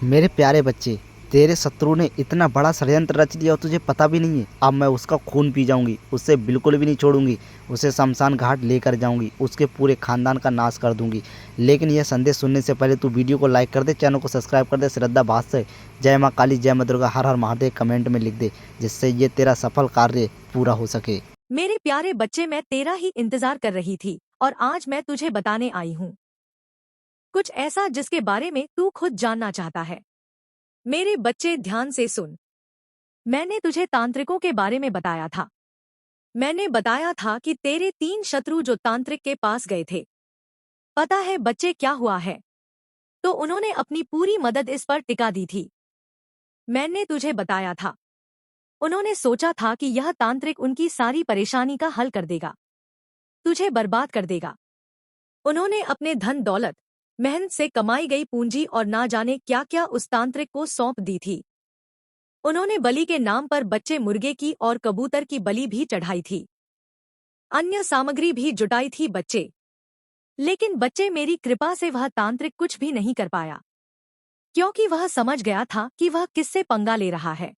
मेरे प्यारे बच्चे, तेरे शत्रु ने इतना बड़ा षड्यंत्र रच दिया और तुझे पता भी नहीं है। अब मैं उसका खून पी जाऊंगी, उससे बिल्कुल भी नहीं छोड़ूंगी। उसे शमशान घाट लेकर जाऊंगी, उसके पूरे खानदान का नाश कर दूंगी। लेकिन यह संदेश सुनने से पहले तू वीडियो को लाइक कर दे, चैनल को सब्सक्राइब कर दे। श्रद्धा भाष्य जय माँ काली, जय माँ दुर्गा, हर हर महादेव कमेंट में लिख दे, जिससे ये तेरा सफल कार्य पूरा हो सके। मेरे प्यारे बच्चे, मैं तेरा ही इंतजार कर रही थी और आज मैं तुझे बताने आई हूँ कुछ ऐसा जिसके बारे में तू खुद जानना चाहता है। मेरे बच्चे, ध्यान से सुन। मैंने तुझे तांत्रिकों के बारे में बताया था। मैंने बताया था कि तेरे 3 शत्रु जो तांत्रिक के पास गए थे। पता है बच्चे क्या हुआ है? तो उन्होंने अपनी पूरी मदद इस पर टिका दी थी। मैंने तुझे बताया था, उन्होंने सोचा था कि यह तांत्रिक उनकी सारी परेशानी का हल कर देगा, तुझे बर्बाद कर देगा। उन्होंने अपने धन दौलत, मेहनत से कमाई गई पूंजी और ना जाने क्या क्या उस तांत्रिक को सौंप दी थी। उन्होंने बलि के नाम पर बच्चे मुर्गे की और कबूतर की बलि भी चढ़ाई थी, अन्य सामग्री भी जुटाई थी बच्चे। लेकिन बच्चे, मेरी कृपा से वह तांत्रिक कुछ भी नहीं कर पाया, क्योंकि वह समझ गया था कि वह किससे पंगा ले रहा है।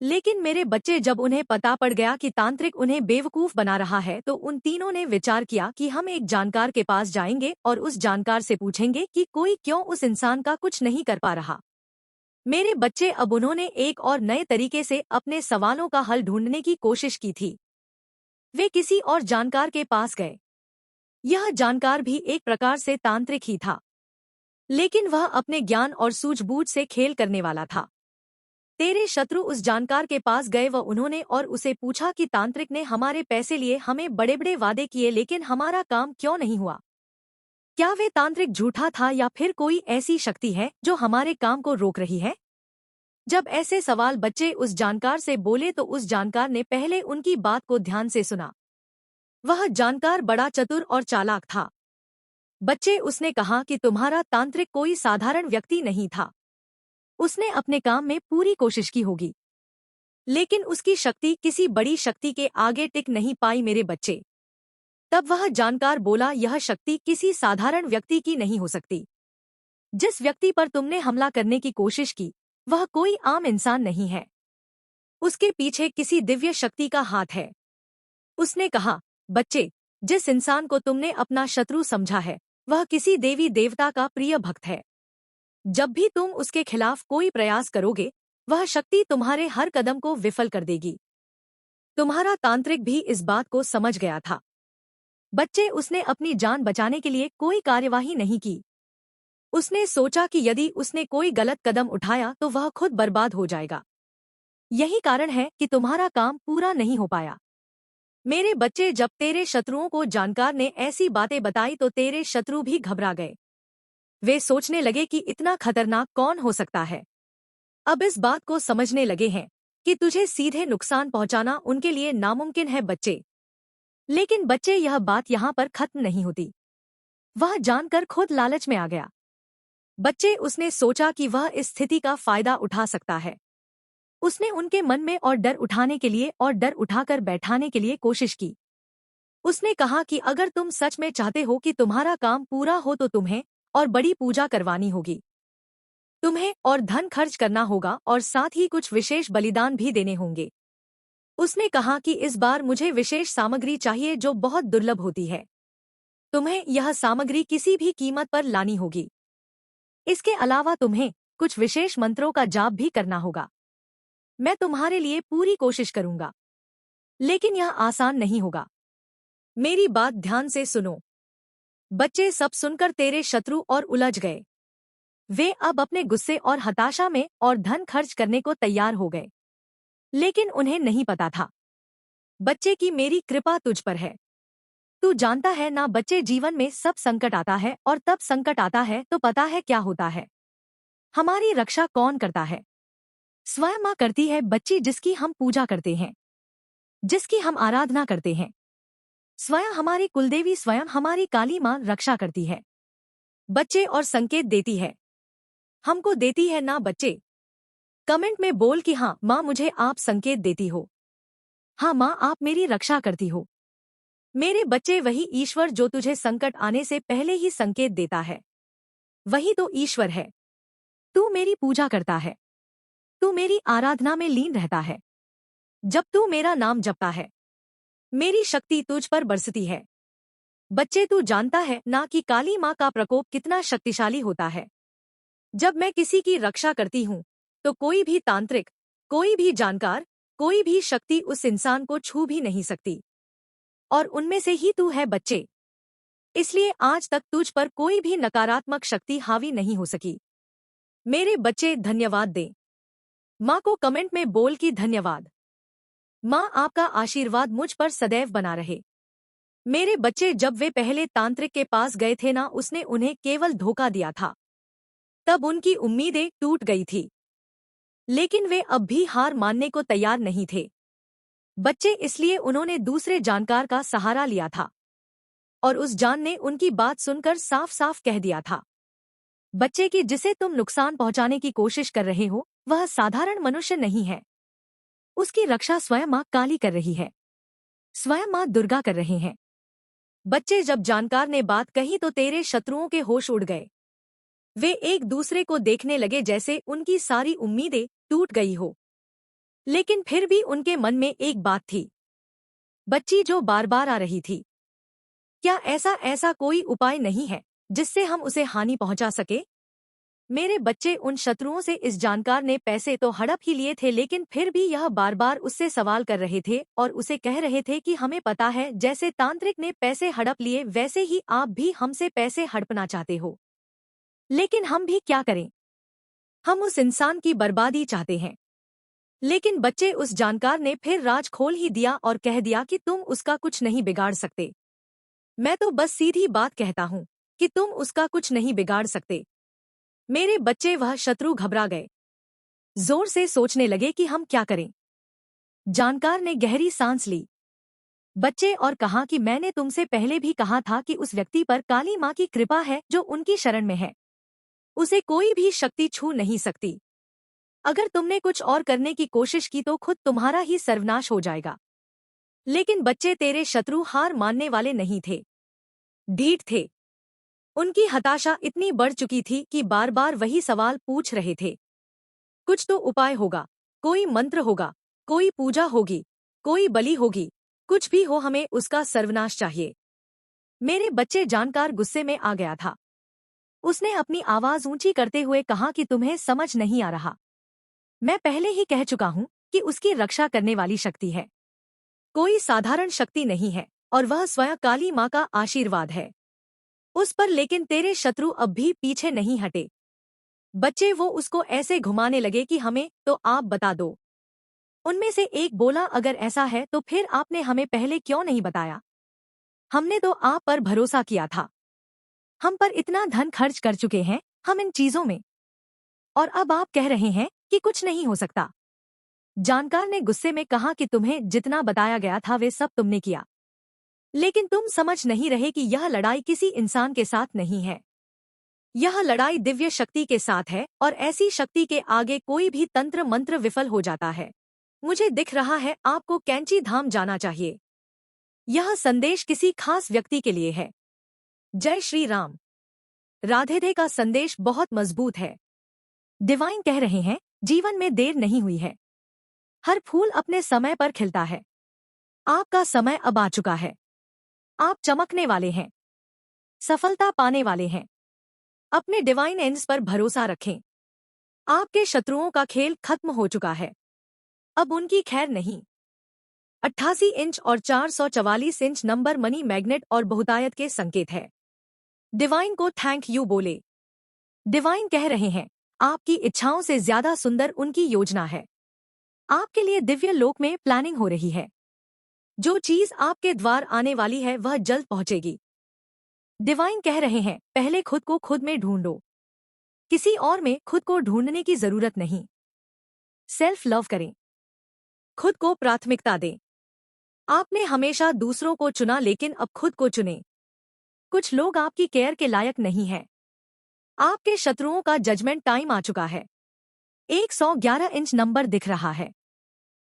लेकिन मेरे बच्चे, जब उन्हें पता पड़ गया कि तांत्रिक उन्हें बेवकूफ बना रहा है, तो उन तीनों ने विचार किया कि हम एक जानकार के पास जाएंगे और उस जानकार से पूछेंगे कि कोई क्यों उस इंसान का कुछ नहीं कर पा रहा। मेरे बच्चे, अब उन्होंने एक और नए तरीके से अपने सवालों का हल ढूंढने की कोशिश की थी। वे किसी और जानकार के पास गए। यह जानकार भी एक प्रकार से तांत्रिक ही था, लेकिन वह अपने ज्ञान और सूझबूझ से खेल करने वाला था। तेरे शत्रु उस जानकार के पास गए व उन्होंने और उसे पूछा कि तांत्रिक ने हमारे पैसे लिए, हमें बड़े बड़े वादे किए, लेकिन हमारा काम क्यों नहीं हुआ? क्या वे तांत्रिक झूठा था या फिर कोई ऐसी शक्ति है जो हमारे काम को रोक रही है? जब ऐसे सवाल बच्चे उस जानकार से बोले तो उस जानकार ने पहले उनकी बात को ध्यान से सुना। वह जानकार बड़ा चतुर और चालाक था। बच्चे, उसने कहा कि तुम्हारा तांत्रिक कोई साधारण व्यक्ति नहीं था। उसने अपने काम में पूरी कोशिश की होगी, लेकिन उसकी शक्ति किसी बड़ी शक्ति के आगे टिक नहीं पाई मेरे बच्चे। तब वह जानकार बोला, यह शक्ति किसी साधारण व्यक्ति की नहीं हो सकती। जिस व्यक्ति पर तुमने हमला करने की कोशिश की, वह कोई आम इंसान नहीं है। उसके पीछे किसी दिव्य शक्ति का हाथ है। उसने कहा, बच्चे, जिस इंसान को तुमने अपना शत्रु समझा है, वह किसी देवी देवता का प्रिय भक्त है। जब भी तुम उसके खिलाफ कोई प्रयास करोगे, वह शक्ति तुम्हारे हर कदम को विफल कर देगी। तुम्हारा तांत्रिक भी इस बात को समझ गया था। बच्चे, उसने अपनी जान बचाने के लिए कोई कार्यवाही नहीं की। उसने सोचा कि यदि उसने कोई गलत कदम उठाया तो वह खुद बर्बाद हो जाएगा। यही कारण है कि तुम्हारा काम पूरा नहीं हो पाया। मेरे बच्चे, जब तेरे शत्रुओं को जानकार ने ऐसी बातें बताई तो तेरे शत्रु भी घबरा गए। वे सोचने लगे कि इतना खतरनाक कौन हो सकता है। अब इस बात को समझने लगे हैं कि तुझे सीधे नुकसान पहुंचाना उनके लिए नामुमकिन है बच्चे। लेकिन बच्चे, यह बात यहाँ पर खत्म नहीं होती। वह जानकर खुद लालच में आ गया। बच्चे, उसने सोचा कि वह इस स्थिति का फायदा उठा सकता है। उसने उनके मन में और डर उठाने के लिए और डर उठाकर बैठाने के लिए कोशिश की। उसने कहा कि अगर तुम सच में चाहते हो कि तुम्हारा काम पूरा हो तो तुम्हें और बड़ी पूजा करवानी होगी। तुम्हें और धन खर्च करना होगा और साथ ही कुछ विशेष बलिदान भी देने होंगे। उसने कहा कि इस बार मुझे विशेष सामग्री चाहिए जो बहुत दुर्लभ होती है। तुम्हें यह सामग्री किसी भी कीमत पर लानी होगी। इसके अलावा तुम्हें कुछ विशेष मंत्रों का जाप भी करना होगा। मैं तुम्हारे लिए पूरी कोशिश करूंगा, लेकिन यह आसान नहीं होगा। मेरी बात ध्यान से सुनो। बच्चे, सब सुनकर तेरे शत्रु और उलझ गए। वे अब अपने गुस्से और हताशा में और धन खर्च करने को तैयार हो गए। लेकिन उन्हें नहीं पता था, बच्चे, की मेरी कृपा तुझ पर है। तू जानता है ना बच्चे, जीवन में सब संकट आता है और तब संकट आता है तो पता है क्या होता है? हमारी रक्षा कौन करता है? स्वयं माँ करती है बच्ची, जिसकी हम पूजा करते हैं, जिसकी हम आराधना करते हैं। स्वयं हमारी कुलदेवी, स्वयं हमारी काली माँ रक्षा करती है बच्चे, और संकेत देती है, हमको देती है ना बच्चे? कमेंट में बोल कि हाँ माँ, मुझे आप संकेत देती हो। हाँ माँ, आप मेरी रक्षा करती हो। मेरे बच्चे, वही ईश्वर जो तुझे संकट आने से पहले ही संकेत देता है, वही तो ईश्वर है। तू मेरी पूजा करता है, तू मेरी आराधना में लीन रहता है। जब तू मेरा नाम जपता है, मेरी शक्ति तुझ पर बरसती है। बच्चे, तू जानता है ना कि काली माँ का प्रकोप कितना शक्तिशाली होता है। जब मैं किसी की रक्षा करती हूँ, तो कोई भी तांत्रिक, कोई भी जानकार, कोई भी शक्ति उस इंसान को छू भी नहीं सकती। और उनमें से ही तू है बच्चे। इसलिए आज तक तुझ पर कोई भी नकारात्मक शक्ति हावी नहीं हो सकी। मेरे बच्चे, धन्यवाद दे। माँ को कमेंट में बोल कि धन्यवाद। माँ, आपका आशीर्वाद मुझ पर सदैव बना रहे। मेरे बच्चे, जब वे पहले तांत्रिक के पास गए थे ना, उसने उन्हें केवल धोखा दिया था। तब उनकी उम्मीदें टूट गई थी, लेकिन वे अब भी हार मानने को तैयार नहीं थे। बच्चे, इसलिए उन्होंने दूसरे जानकार का सहारा लिया था, और उस जान ने उनकी बात सुनकर साफ साफ कह दिया था, बच्चे कि जिसे तुम नुकसान पहुंचाने की कोशिश कर रहे हो, वह साधारण मनुष्य नहीं है। उसकी रक्षा स्वयं माँ काली कर रही है, स्वयं माँ दुर्गा कर रहे हैं। बच्चे, जब जानकार ने बात कही तो तेरे शत्रुओं के होश उड़ गए। वे एक दूसरे को देखने लगे जैसे उनकी सारी उम्मीदें टूट गई हो। लेकिन फिर भी उनके मन में एक बात थी, बच्ची जो बार बार आ रही थी। क्या ऐसा कोई उपाय नहीं है जिससे हम उसे हानि पहुंचा सके? मेरे बच्चे, उन शत्रुओं से इस जानकार ने पैसे तो हड़प ही लिए थे, लेकिन फिर भी यह बार बार उससे सवाल कर रहे थे और उसे कह रहे थे कि हमें पता है, जैसे तांत्रिक ने पैसे हड़प लिए वैसे ही आप भी हमसे पैसे हड़पना चाहते हो। लेकिन हम भी क्या करें? हम उस इंसान की बर्बादी चाहते हैं। लेकिन बच्चे, उस जानकार ने फिर राज खोल ही दिया और कह दिया कि तुम उसका कुछ नहीं बिगाड़ सकते। मैं तो बस सीधी बात कहता हूँ कि तुम उसका कुछ नहीं बिगाड़ सकते। मेरे बच्चे, वह शत्रु घबरा गए, जोर से सोचने लगे कि हम क्या करें। जानकार ने गहरी सांस ली, बच्चे, और कहा कि मैंने तुमसे पहले भी कहा था कि उस व्यक्ति पर काली माँ की कृपा है जो उनकी शरण में है। उसे कोई भी शक्ति छू नहीं सकती। अगर तुमने कुछ और करने की कोशिश की तो खुद तुम्हारा ही सर्वनाश हो जाएगा। लेकिन बच्चे, तेरे शत्रु हार मानने वाले नहीं थे, ढीठ थे। उनकी हताशा इतनी बढ़ चुकी थी कि बार बार वही सवाल पूछ रहे थे। कुछ तो उपाय होगा, कोई मंत्र होगा, कोई पूजा होगी, कोई बलि होगी, कुछ भी हो, हमें उसका सर्वनाश चाहिए। मेरे बच्चे, जानकार गुस्से में आ गया था। उसने अपनी आवाज ऊंची करते हुए कहा कि तुम्हें समझ नहीं आ रहा। मैं पहले ही कह चुका हूं कि उसकी रक्षा करने वाली शक्ति है, कोई साधारण शक्ति नहीं है, और वह स्वयं काली माँ का आशीर्वाद है उस पर। लेकिन तेरे शत्रु अब भी पीछे नहीं हटे। बच्चे, वो उसको ऐसे घुमाने लगे कि हमें तो आप बता दो। उनमें से एक बोला, अगर ऐसा है तो फिर आपने हमें पहले क्यों नहीं बताया? हमने तो आप पर भरोसा किया था। हम पर इतना धन खर्च कर चुके हैं हम इन चीजों में, और अब आप कह रहे हैं कि कुछ नहीं हो सकता। जानकार ने गुस्से में कहा कि तुम्हें जितना बताया गया था वे सब तुमने किया, लेकिन तुम समझ नहीं रहे कि यह लड़ाई किसी इंसान के साथ नहीं है। यह लड़ाई दिव्य शक्ति के साथ है, और ऐसी शक्ति के आगे कोई भी तंत्र मंत्र विफल हो जाता है। मुझे दिख रहा है आपको कैंची धाम जाना चाहिए। यह संदेश किसी खास व्यक्ति के लिए है। जय श्री राम। राधे का संदेश बहुत मजबूत है। डिवाइन कह रहे हैं, जीवन में देर नहीं हुई है। हर फूल अपने समय पर खिलता है। आपका समय अब आ चुका है। आप चमकने वाले हैं, सफलता पाने वाले हैं। अपने डिवाइन एंड्स पर भरोसा रखें। आपके शत्रुओं का खेल खत्म हो चुका है, अब उनकी खैर नहीं। 88 इंच और 444 इंच नंबर मनी मैग्नेट और बहुतायत के संकेत है। डिवाइन को थैंक यू बोले। डिवाइन कह रहे हैं, आपकी इच्छाओं से ज्यादा सुंदर उनकी योजना है। आपके लिए दिव्य लोक में प्लानिंग हो रही है। जो चीज आपके द्वार आने वाली है वह जल्द पहुंचेगी। डिवाइन कह रहे हैं, पहले खुद को खुद में ढूंढो, किसी और में खुद को ढूंढने की जरूरत नहीं। सेल्फ लव करें, खुद को प्राथमिकता दें। आपने हमेशा दूसरों को चुना, लेकिन अब खुद को चुनें। कुछ लोग आपकी केयर के लायक नहीं हैं। आपके शत्रुओं का जजमेंट टाइम आ चुका है। 111 इंच नंबर दिख रहा है।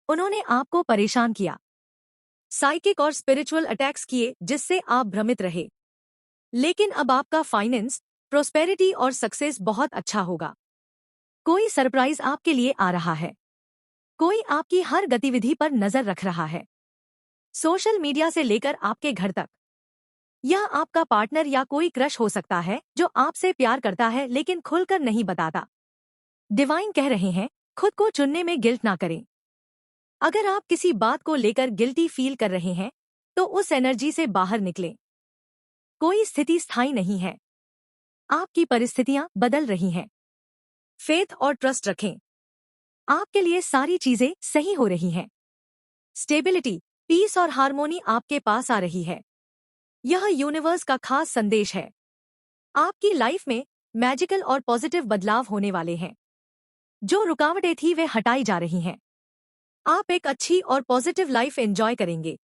उन्होंने आपको परेशान किया, साइकिक और स्पिरिचुअल अटैक्स किए जिससे आप भ्रमित रहे। लेकिन अब आपका फाइनेंस, प्रोस्पेरिटी और सक्सेस बहुत अच्छा होगा। कोई सरप्राइज आपके लिए आ रहा है। कोई आपकी हर गतिविधि पर नजर रख रहा है, सोशल मीडिया से लेकर आपके घर तक। यह आपका पार्टनर या कोई क्रश हो सकता है जो आपसे प्यार करता है लेकिन खुलकर नहीं बताता। डिवाइन कह रहे हैं, खुद को चुनने में गिल्ट ना करें। अगर आप किसी बात को लेकर गिल्टी फील कर रहे हैं तो उस एनर्जी से बाहर निकलें। कोई स्थिति स्थायी नहीं है, आपकी परिस्थितियां बदल रही हैं। फेथ और ट्रस्ट रखें, आपके लिए सारी चीजें सही हो रही हैं। स्टेबिलिटी, पीस और हार्मोनी आपके पास आ रही है। यह यूनिवर्स का खास संदेश है। आपकी लाइफ में मैजिकल और पॉजिटिव बदलाव होने वाले हैं। जो रुकावटें थी वे हटाई जा रही हैं। आप एक अच्छी और पॉजिटिव लाइफ एंजॉय करेंगे।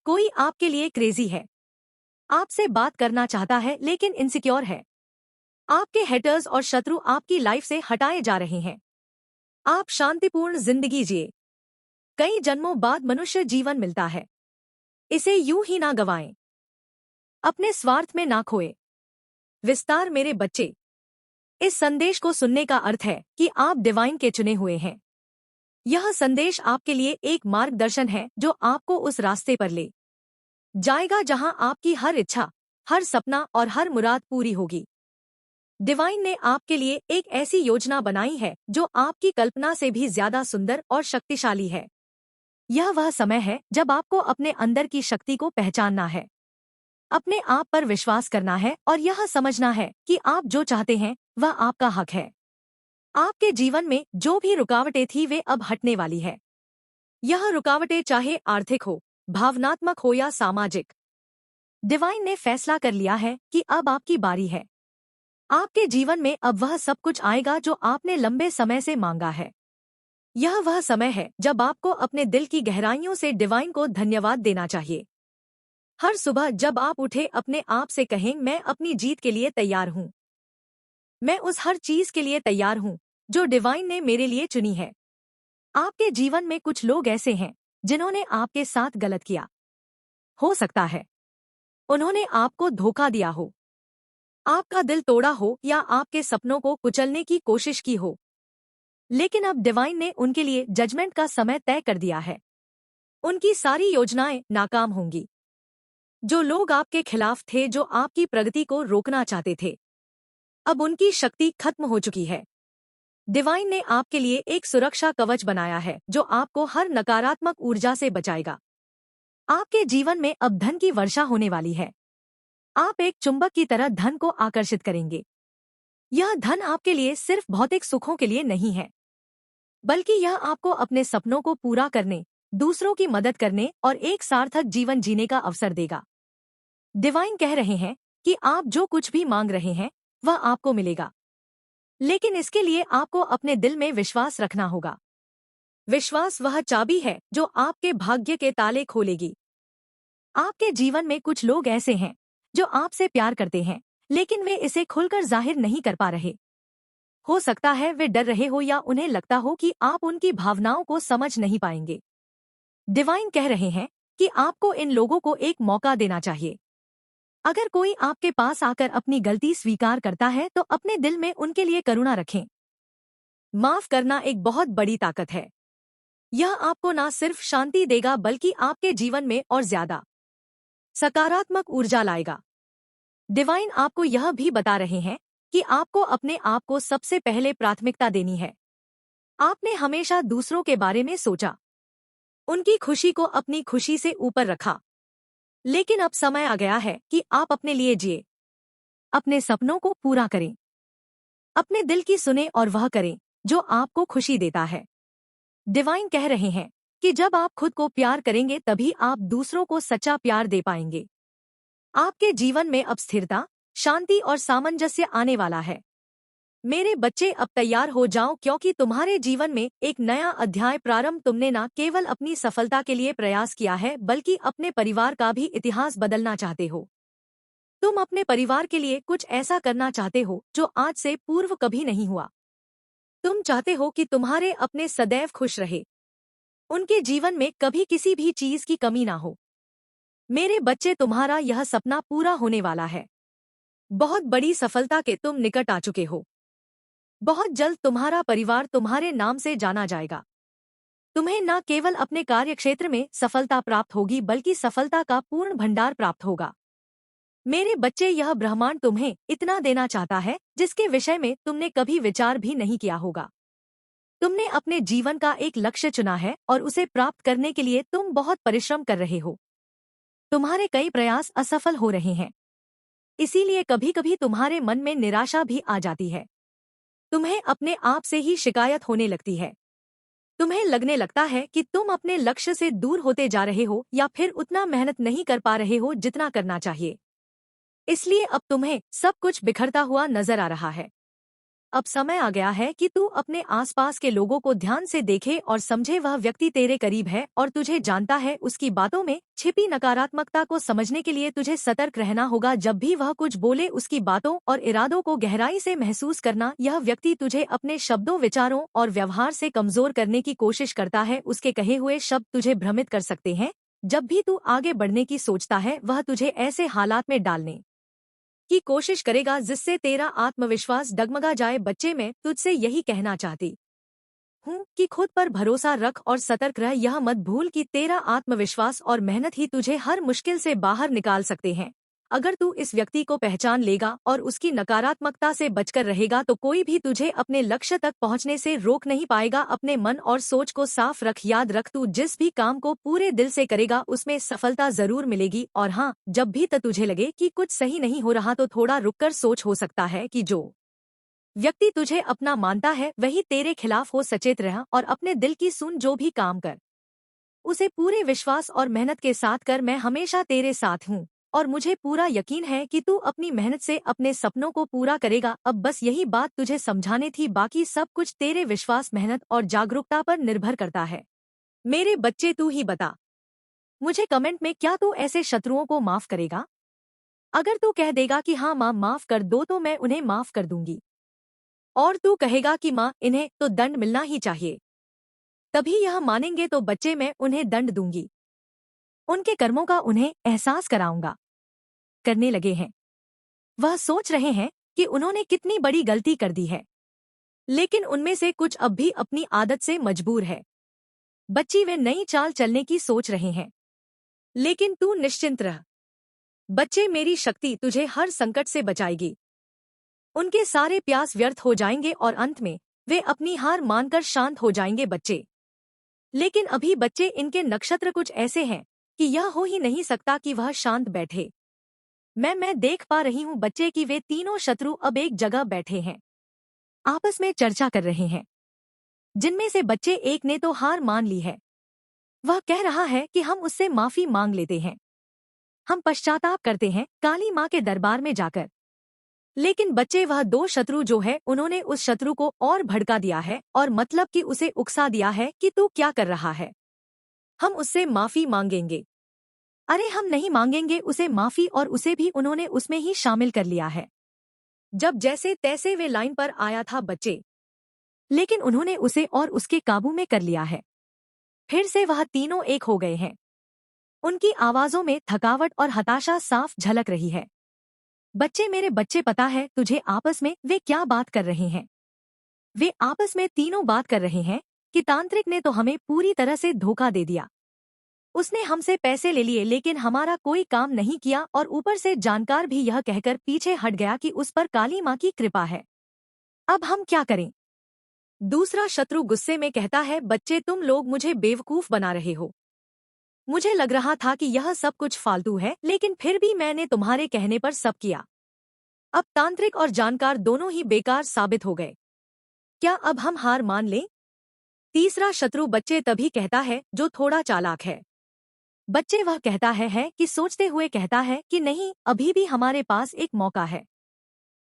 कोई आपके लिए क्रेजी है, आपसे बात करना चाहता है लेकिन इनसिक्योर है। आपके हेटर्स और शत्रु आपकी लाइफ से हटाए जा रहे हैं। आप शांतिपूर्ण जिंदगी जिए। कई जन्मों बाद मनुष्य जीवन मिलता है, इसे यूं ही ना गवाएं। अपने स्वार्थ में ना खोए। विस्तार मेरे बच्चे, इस संदेश को सुनने का अर्थ है कि आप डिवाइन के चुने हुए हैं। यह संदेश आपके लिए एक मार्गदर्शन है जो आपको उस रास्ते पर ले जाएगा जहां आपकी हर इच्छा, हर सपना और हर मुराद पूरी होगी। डिवाइन ने आपके लिए एक ऐसी योजना बनाई है जो आपकी कल्पना से भी ज्यादा सुंदर और शक्तिशाली है। यह वह समय है जब आपको अपने अंदर की शक्ति को पहचानना है, अपने आप पर विश्वास करना है और यह समझना है कि आप जो चाहते हैं वह आपका हक है। आपके जीवन में जो भी रुकावटें थी वे अब हटने वाली है। यह रुकावटें चाहे आर्थिक हो, भावनात्मक हो या सामाजिक। डिवाइन ने फैसला कर लिया है कि अब आपकी बारी है। आपके जीवन में अब वह सब कुछ आएगा जो आपने लंबे समय से मांगा है। यह वह समय है जब आपको अपने दिल की गहराइयों से डिवाइन को धन्यवाद देना चाहिए। हर सुबह जब आप उठे अपने आप से कहें, मैं अपनी जीत के लिए तैयार हूँ। मैं उस हर चीज के लिए तैयार हूँ जो डिवाइन ने मेरे लिए चुनी है। आपके जीवन में कुछ लोग ऐसे हैं जिन्होंने आपके साथ गलत किया। हो सकता है उन्होंने आपको धोखा दिया हो, आपका दिल तोड़ा हो या आपके सपनों को कुचलने की कोशिश की हो। लेकिन अब डिवाइन ने उनके लिए जजमेंट का समय तय कर दिया है। उनकी सारी योजनाएं नाकाम होंगी। जो लोग आपके खिलाफ थे, जो आपकी प्रगति को रोकना चाहते थे, अब उनकी शक्ति खत्म हो चुकी है। डिवाइन ने आपके लिए एक सुरक्षा कवच बनाया है जो आपको हर नकारात्मक ऊर्जा से बचाएगा। आपके जीवन में अब धन की वर्षा होने वाली है। आप एक चुंबक की तरह धन को आकर्षित करेंगे। यह धन आपके लिए सिर्फ भौतिक सुखों के लिए नहीं है, बल्कि यह आपको अपने सपनों को पूरा करने, दूसरों की मदद करने और एक सार्थक जीवन जीने का अवसर देगा। डिवाइन कह रहे हैं कि आप जो कुछ भी मांग रहे हैं वह आपको मिलेगा, लेकिन इसके लिए आपको अपने दिल में विश्वास रखना होगा। विश्वास वह चाबी है जो आपके भाग्य के ताले खोलेगी। आपके जीवन में कुछ लोग ऐसे हैं जो आपसे प्यार करते हैं, लेकिन वे इसे खुलकर जाहिर नहीं कर पा रहे। हो सकता है वे डर रहे हो या उन्हें लगता हो कि आप उनकी भावनाओं को समझ नहीं पाएंगे। डिवाइन कह रहे हैं कि आपको इन लोगों को एक मौका देना चाहिए। अगर कोई आपके पास आकर अपनी गलती स्वीकार करता है तो अपने दिल में उनके लिए करुणा रखें। माफ करना एक बहुत बड़ी ताकत है। यह आपको न सिर्फ शांति देगा बल्कि आपके जीवन में और ज्यादा सकारात्मक ऊर्जा लाएगा। डिवाइन आपको यह भी बता रहे हैं कि आपको अपने आप को सबसे पहले प्राथमिकता देनी है। आपने हमेशा दूसरों के बारे में सोचा, उनकी खुशी को अपनी खुशी से ऊपर रखा, लेकिन अब समय आ गया है कि आप अपने लिए जिए, अपने सपनों को पूरा करें, अपने दिल की सुने और वह करें जो आपको खुशी देता है। डिवाइन कह रहे हैं कि जब आप खुद को प्यार करेंगे तभी आप दूसरों को सच्चा प्यार दे पाएंगे। आपके जीवन में अब स्थिरता, शांति और सामंजस्य आने वाला है। मेरे बच्चे, अब तैयार हो जाओ क्योंकि तुम्हारे जीवन में एक नया अध्याय प्रारंभ। तुमने न केवल अपनी सफलता के लिए प्रयास किया है बल्कि अपने परिवार का भी इतिहास बदलना चाहते हो। तुम अपने परिवार के लिए कुछ ऐसा करना चाहते हो जो आज से पूर्व कभी नहीं हुआ। तुम चाहते हो कि तुम्हारे अपने सदैव खुश रहे, उनके जीवन में कभी किसी भी चीज की कमी ना हो। मेरे बच्चे, तुम्हारा यह सपना पूरा होने वाला है। बहुत बड़ी सफलता के तुम निकट आ चुके हो। बहुत जल्द तुम्हारा परिवार तुम्हारे नाम से जाना जाएगा। तुम्हें न केवल अपने कार्यक्षेत्र में सफलता प्राप्त होगी बल्कि सफलता का पूर्ण भंडार प्राप्त होगा। मेरे बच्चे, यह ब्रह्मांड तुम्हें इतना देना चाहता है जिसके विषय में तुमने कभी विचार भी नहीं किया होगा। तुमने अपने जीवन का एक लक्ष्य चुना है और उसे प्राप्त करने के लिए तुम बहुत परिश्रम कर रहे हो। तुम्हारे कई प्रयास असफल हो रहे हैं, इसीलिए कभी कभी तुम्हारे मन में निराशा भी आ जाती है। तुम्हें अपने आप से ही शिकायत होने लगती है। तुम्हें लगने लगता है कि तुम अपने लक्ष्य से दूर होते जा रहे हो या फिर उतना मेहनत नहीं कर पा रहे हो जितना करना चाहिए। इसलिए अब तुम्हें सब कुछ बिखरता हुआ नजर आ रहा है। अब समय आ गया है कि तू अपने आसपास के लोगों को ध्यान से देखे और समझे। वह व्यक्ति तेरे करीब है और तुझे जानता है। उसकी बातों में छिपी नकारात्मकता को समझने के लिए तुझे सतर्क रहना होगा। जब भी वह कुछ बोले, उसकी बातों और इरादों को गहराई से महसूस करना। यह व्यक्ति तुझे अपने शब्दों, विचारों और व्यवहार से कमजोर करने की कोशिश करता है। उसके कहे हुए शब्द तुझे भ्रमित कर सकते हैं। जब भी तू आगे बढ़ने की सोचता है, वह तुझे ऐसे हालात में डालने की कोशिश करेगा जिससे तेरा आत्मविश्वास डगमगा जाए। बच्चे, मैं तुझसे यही कहना चाहती हूँ कि खुद पर भरोसा रख और सतर्क रह। यह मत भूल कि तेरा आत्मविश्वास और मेहनत ही तुझे हर मुश्किल से बाहर निकाल सकते हैं। अगर तू इस व्यक्ति को पहचान लेगा और उसकी नकारात्मकता से बचकर रहेगा तो कोई भी तुझे अपने लक्ष्य तक पहुंचने से रोक नहीं पाएगा। अपने मन और सोच को साफ रख। याद रख, तू जिस भी काम को पूरे दिल से करेगा उसमें सफलता जरूर मिलेगी। और हाँ, जब भी तुझे लगे कि कुछ सही नहीं हो रहा तो थोड़ा रुककर सोच। हो सकता है कि जो व्यक्ति तुझे अपना मानता है वही तेरे खिलाफ हो। सचेत रह और अपने दिल की सुन। जो भी काम कर उसे पूरे विश्वास और मेहनत के साथ कर। मैं हमेशा तेरे साथ हूँ और मुझे पूरा यकीन है कि तू अपनी मेहनत से अपने सपनों को पूरा करेगा। अब बस यही बात तुझे समझानी थी। बाकी सब कुछ तेरे विश्वास, मेहनत और जागरूकता पर निर्भर करता है। मेरे बच्चे, तू ही बता मुझे कमेंट में, क्या तू ऐसे शत्रुओं को माफ करेगा? अगर तू कह देगा कि हाँ माँ, माफ कर दो, तो मैं उन्हें माफ कर दूंगी। और तू कहेगा कि माँ, इन्हें तो दंड मिलना ही चाहिए, तभी यह मानेंगे, तो बच्चे मैं उन्हें दंड दूंगी। उनके कर्मों का उन्हें एहसास कराऊंगा। करने लगे हैं। वह सोच रहे हैं कि उन्होंने कितनी बड़ी गलती कर दी है, लेकिन उनमें से कुछ अब भी अपनी आदत से मजबूर है। बच्ची, वे नई चाल चलने की सोच रहे हैं, लेकिन तू निश्चिंत रह। बच्चे, मेरी शक्ति तुझे हर संकट से बचाएगी। उनके सारे प्रयास व्यर्थ हो जाएंगे और अंत में वे अपनी हार मानकर शांत हो जाएंगे। बच्चे, लेकिन अभी बच्चे, इनके नक्षत्र कुछ ऐसे हैं कि यह हो ही नहीं सकता कि वह शांत बैठे। मैं देख पा रही हूँ बच्चे कि वे तीनों शत्रु अब एक जगह बैठे हैं, आपस में चर्चा कर रहे हैं। जिनमें से बच्चे एक ने तो हार मान ली है। वह कह रहा है कि हम उससे माफी मांग लेते हैं, हम पश्चाताप करते हैं काली माँ के दरबार में जाकर। लेकिन बच्चे, वह दो शत्रु जो है, उन्होंने उस शत्रु को और भड़का दिया है और मतलब कि उसे उकसा दिया है कि तू क्या कर रहा है, हम उससे माफी मांगेंगे। अरे, हम नहीं मांगेंगे उसे माफी, और उसे भी उन्होंने उसमें ही शामिल कर लिया है। जब जैसे तैसे वे लाइन पर आया था बच्चे, लेकिन उन्होंने उसे और उसके काबू में कर लिया है। फिर से वह तीनों एक हो गए हैं। उनकी आवाजों में थकावट और हताशा साफ झलक रही है। बच्चे, मेरे बच्चे, पता है तुझे आपस में वे क्या बात कर रहे हैं? वे आपस में तीनों बात कर रहे हैं कि तांत्रिक ने तो हमें पूरी तरह से धोखा दे दिया। उसने हमसे पैसे ले लिए लेकिन हमारा कोई काम नहीं किया, और ऊपर से जानकार भी यह कहकर पीछे हट गया कि उस पर काली माँ की कृपा है। अब हम क्या करें? दूसरा शत्रु गुस्से में कहता है, बच्चे, तुम लोग मुझे बेवकूफ बना रहे हो। मुझे लग रहा था कि यह सब कुछ फालतू है, लेकिन फिर भी मैंने तुम्हारे कहने पर सब किया। अब तांत्रिक और जानकार दोनों ही बेकार साबित हो गए। क्या अब हम हार मान लें? तीसरा शत्रु बच्चे तभी कहता है जो थोड़ा चालाक है। बच्चे, वह कहता है कि सोचते हुए कहता है कि नहीं, अभी भी हमारे पास एक मौका है।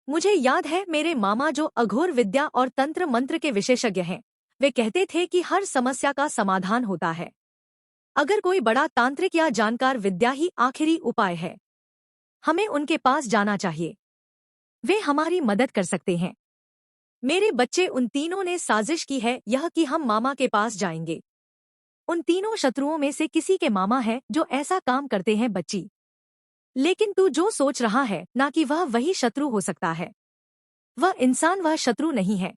मुझे याद है मेरे मामा जो अघोर विद्या और तंत्र मंत्र के विशेषज्ञ हैं, वे कहते थे कि हर समस्या का समाधान होता है। अगर कोई बड़ा तांत्रिक या जानकार विद्या ही आखिरी उपाय है, हमें उनके पास जाना चाहिए। वे हमारी मदद कर सकते हैं। मेरे बच्चे, उन तीनों ने साजिश की है यह कि हम मामा के पास जाएंगे। उन तीनों शत्रुओं में से किसी के मामा है जो ऐसा काम करते हैं। बच्ची, लेकिन तू जो सोच रहा है ना कि वह वही शत्रु हो सकता है। वह इंसान, वह शत्रु नहीं है।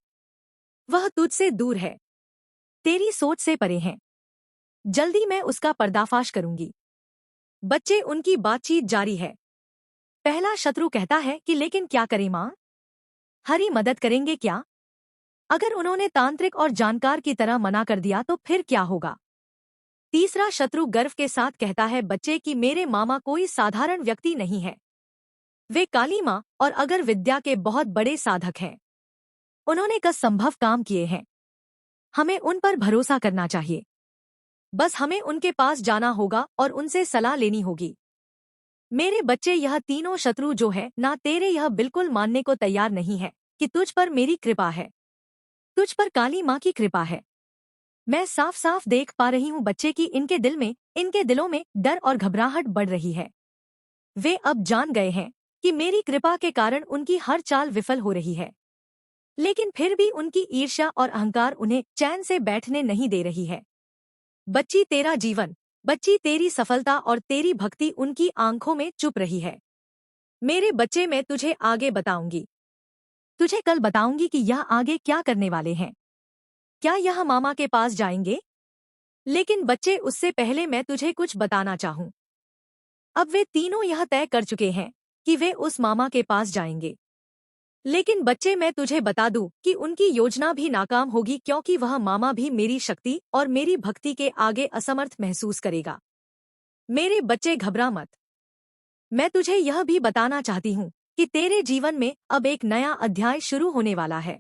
वह तुझसे दूर है, तेरी सोच से परे है। जल्दी मैं उसका पर्दाफाश करूंगी। बच्चे उनकी बातचीत जारी है। पहला शत्रु कहता है कि लेकिन क्या करें माँ? हरी मदद करेंगे क्या? अगर उन्होंने तांत्रिक और जानकार की तरह मना कर दिया तो फिर क्या होगा? तीसरा शत्रु गर्व के साथ कहता है बच्चे कि मेरे मामा कोई साधारण व्यक्ति नहीं है। वे काली माँ और अगर विद्या के बहुत बड़े साधक हैं। उन्होंने कई संभव काम किए हैं। हमें उन पर भरोसा करना चाहिए। बस हमें उनके पास जाना होगा और उनसे सलाह लेनी होगी। मेरे बच्चे, यह तीनों शत्रु जो है ना तेरे यह बिल्कुल मानने को तैयार नहीं है कि तुझ पर मेरी कृपा है, तुझ पर काली माँ की कृपा है। मैं साफ साफ देख पा रही हूँ बच्चे की इनके दिलों में डर और घबराहट बढ़ रही है। वे अब जान गए हैं कि मेरी कृपा के कारण उनकी हर चाल विफल हो रही है, लेकिन फिर भी उनकी ईर्ष्या और अहंकार उन्हें चैन से बैठने नहीं दे रही है। बच्ची, तेरा जीवन, बच्ची तेरी सफलता और तेरी भक्ति उनकी आंखों में चुप रही है। मेरे बच्चे, मैं तुझे आगे बताऊंगी। तुझे कल बताऊंगी कि यह आगे क्या करने वाले हैं। क्या यह मामा के पास जाएंगे? लेकिन बच्चे, उससे पहले मैं तुझे कुछ बताना चाहूं। अब वे तीनों यह तय कर चुके हैं कि वे उस मामा के पास जाएंगे। लेकिन बच्चे, मैं तुझे बता दूं कि उनकी योजना भी नाकाम होगी, क्योंकि वह मामा भी मेरी शक्ति और मेरी भक्ति के आगे असमर्थ महसूस करेगा। मेरे बच्चे, घबरा मत। मैं तुझे यह भी बताना चाहती हूँ कि तेरे जीवन में अब एक नया अध्याय शुरू होने वाला है।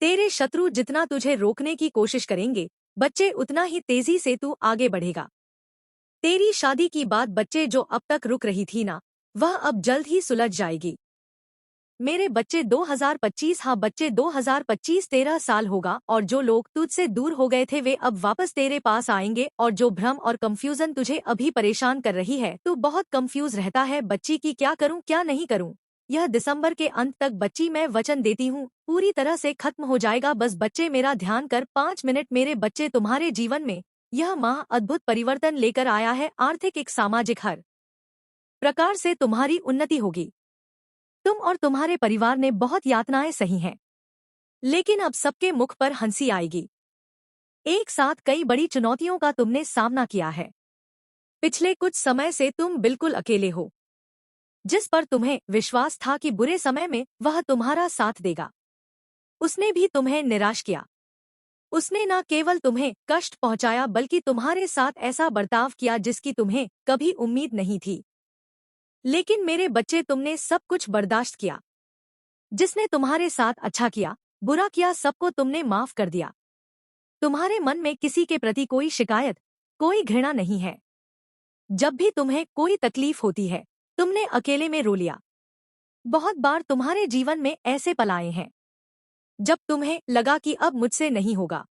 तेरे शत्रु जितना तुझे रोकने की कोशिश करेंगे, बच्चे, उतना ही तेजी से तू आगे बढ़ेगा। तेरी शादी की बात बच्चे जो अब तक रुक रही थी ना, वह अब जल्द ही सुलझ जाएगी। मेरे बच्चे, 2025, हाँ बच्चे, 2025 13 साल होगा और जो लोग तुझसे दूर हो गए थे वे अब वापस तेरे पास आएंगे। और जो भ्रम और कंफ्यूजन तुझे अभी परेशान कर रही है, तू बहुत कंफ्यूज रहता है बच्ची की क्या करूं क्या नहीं करूं, यह दिसंबर के अंत तक बच्ची मैं वचन देती हूँ पूरी तरह से खत्म हो जाएगा। बस बच्चे मेरा ध्यान कर 5 मिनट। मेरे बच्चे, तुम्हारे जीवन में यह माह अद्भुत परिवर्तन लेकर आया है। आर्थिक एक सामाजिक हर प्रकार से तुम्हारी उन्नति होगी। तुम और तुम्हारे परिवार ने बहुत यातनाएं सही हैं, लेकिन अब सबके मुख पर हंसी आएगी। एक साथ कई बड़ी चुनौतियों का तुमने सामना किया है। पिछले कुछ समय से तुम बिल्कुल अकेले हो। जिस पर तुम्हें विश्वास था कि बुरे समय में वह तुम्हारा साथ देगा, उसने भी तुम्हें निराश किया। उसने न केवल तुम्हें कष्ट पहुंचाया बल्कि तुम्हारे साथ ऐसा बर्ताव किया जिसकी तुम्हें कभी उम्मीद नहीं थी। लेकिन मेरे बच्चे, तुमने सब कुछ बर्दाश्त किया। जिसने तुम्हारे साथ अच्छा किया, बुरा किया, सबको तुमने माफ कर दिया। तुम्हारे मन में किसी के प्रति कोई शिकायत, कोई घृणा नहीं है। जब भी तुम्हें कोई तकलीफ होती है, तुमने अकेले में रो लिया। बहुत बार तुम्हारे जीवन में ऐसे पल आए हैं जब तुम्हें लगा कि अब मुझसे नहीं होगा,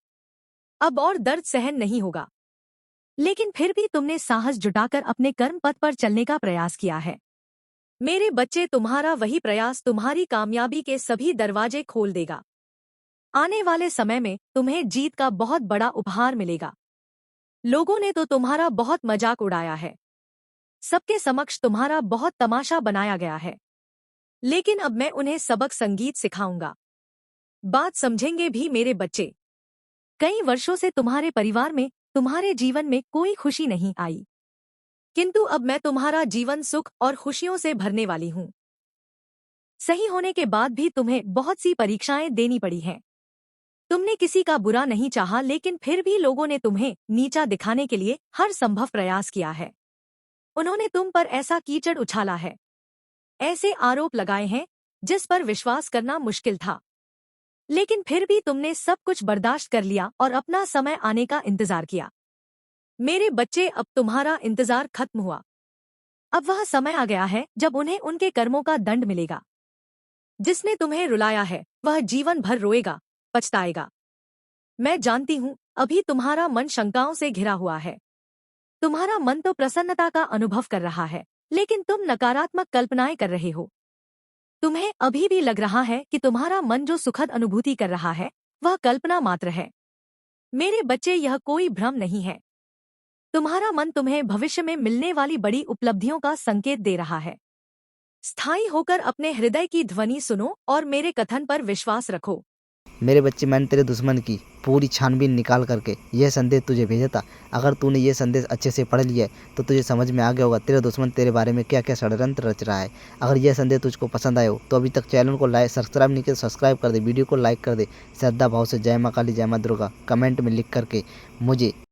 अब और दर्द सहन नहीं होगा, लेकिन फिर भी तुमने साहस जुटाकर अपने कर्म पथ पर चलने का प्रयास किया है। मेरे बच्चे, तुम्हारा वही प्रयास तुम्हारी कामयाबी के सभी दरवाजे खोल देगा। आने वाले समय में तुम्हें जीत का बहुत बड़ा उपहार मिलेगा। लोगों ने तो तुम्हारा बहुत मजाक उड़ाया है, सबके समक्ष तुम्हारा बहुत तमाशा बनाया गया है, लेकिन अब मैं उन्हें सबक संगीत सिखाऊंगा। बात समझेंगे भी मेरे बच्चे। कई वर्षों से तुम्हारे परिवार में, तुम्हारे जीवन में कोई खुशी नहीं आई, किंतु अब मैं तुम्हारा जीवन सुख और खुशियों से भरने वाली हूँ। सही होने के बाद भी तुम्हें बहुत सी परीक्षाएं देनी पड़ी हैं। तुमने किसी का बुरा नहीं चाहा, लेकिन फिर भी लोगों ने तुम्हें नीचा दिखाने के लिए हर संभव प्रयास किया है। उन्होंने तुम पर ऐसा कीचड़ उछाला है, ऐसे आरोप लगाए हैं जिस पर विश्वास करना मुश्किल था, लेकिन फिर भी तुमने सब कुछ बर्दाश्त कर लिया और अपना समय आने का इंतजार किया। मेरे बच्चे, अब तुम्हारा इंतजार खत्म हुआ। अब वह समय आ गया है जब उन्हें उनके कर्मों का दंड मिलेगा। जिसने तुम्हें रुलाया है वह जीवन भर रोएगा, पछताएगा। मैं जानती हूँ अभी तुम्हारा मन शंकाओं से घिरा हुआ है। तुम्हारा मन तो प्रसन्नता का अनुभव कर रहा है, लेकिन तुम नकारात्मक कल्पनाएं कर रहे हो। तुम्हें अभी भी लग रहा है कि तुम्हारा मन जो सुखद अनुभूति कर रहा है वह कल्पना मात्र है। मेरे बच्चे, यह कोई भ्रम नहीं है। तुम्हारा मन तुम्हें भविष्य में मिलने वाली बड़ी उपलब्धियों का संकेत दे रहा है। स्थायी होकर अपने हृदय की ध्वनि सुनो और मेरे कथन पर विश्वास रखो। मेरे बच्चे, मैंने तेरे दुश्मन की पूरी छानबीन निकाल करके यह संदेश तुझे भेजा था। अगर तूने ये संदेश अच्छे से पढ़ लिया है तो तुझे समझ में आ गया होगा तेरे दुश्मन तेरे बारे में क्या क्या षड्यंत्र रच रहा है। अगर यह संदेश तुझको पसंद आया हो तो अभी तक चैनल को लाइक सब्सक्राइब नहीं किया, सब्सक्राइब कर दे, वीडियो को लाइक कर दे। श्रद्धा भाव से जय माँ काली, जय माँ दुर्गा कमेंट में लिख करके मुझे